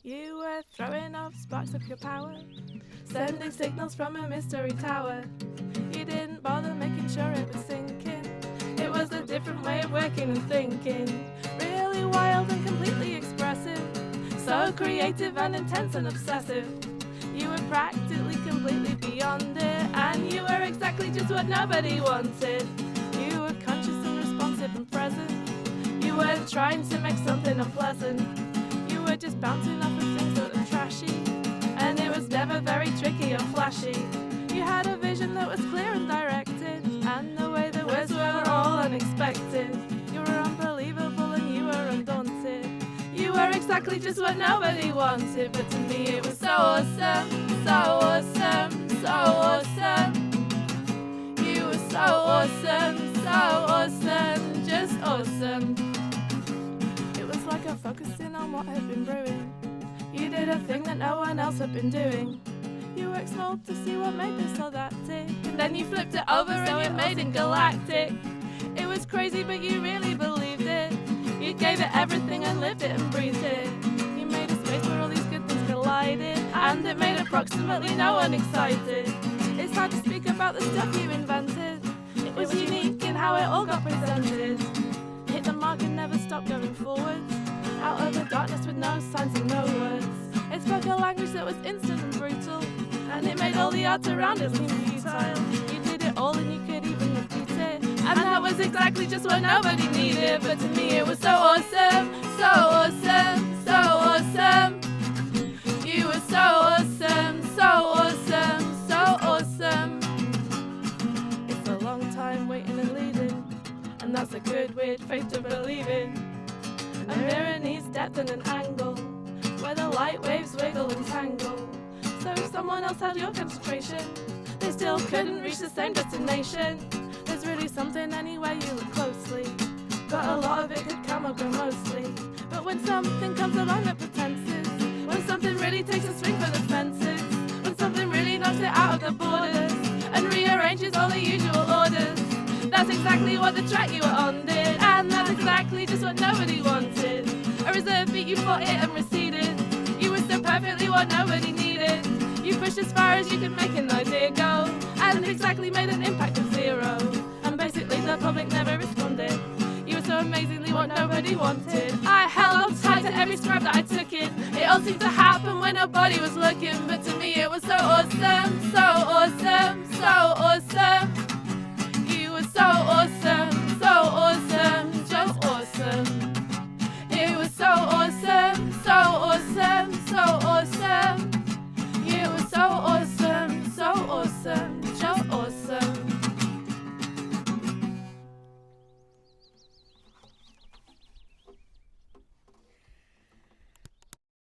You were throwing off sparks of your power, sending signals from a mystery tower. You didn't bother making sure it was sinking. It was a different way of working and thinking. Really wild and completely expressive, so creative and intense and obsessive. You were practically completely beyond it, and you were exactly just what nobody wanted. You were conscious and responsive and present. You weren't trying to make something unpleasant. You were just bouncing off of things that were trashy, and it was never very tricky or flashy. You had a vision that was clear and directed, and the way the words were all unexpected. You were unbelievable and you were undaunted. You were exactly just what nobody wanted, but to me it was so awesome, so awesome, so awesome. You were so awesome, so awesome, just awesome. It was like a focusing on what had been brewing. You did a thing that no one else had been doing. You worked small to see what made this or that tick, and then you flipped it over and you made it galactic. It was crazy, but you really believed it. You gave it everything and lived it and breathed it. You made a space where all these good things collided, and it made approximately no one excited. It's hard to speak about the stuff you invented. It was unique in how it all got presented. Hit the mark and never stopped going forwards, out of the darkness with no signs and no words. It spoke a language that was instant and brutal, and it made all the odds around it seem futile. You did it all and you could even repeat it, and that was exactly just what nobody needed. But to me it was so awesome, so awesome, so awesome. You were so awesome, so awesome, so awesome. It's a long time waiting and leading, and that's a good weird faith to believe in. A mirror needs depth and an angle, where the light waves wiggle and tangle. So if someone else had your concentration, they still couldn't reach the same destination. There's really something anywhere you look closely, but a lot of it could come or go mostly. But when something comes along that pretenses, when something really takes a swing for the fences, when something really knocks it out of the borders and rearranges all the usual orders, that's exactly what the track you were on did, and that's exactly just what nobody wanted. A reserve beat, you fought it and receded. You were so perfectly what nobody needed. You pushed as far as you could make an idea go, and exactly made an impact of zero. And basically the public never responded. You were so amazingly what nobody wanted. I held on tight to every scrap that I took in. It all seemed to happen when nobody was looking, but to me it was so awesome, so awesome, so awesome. You were so awesome.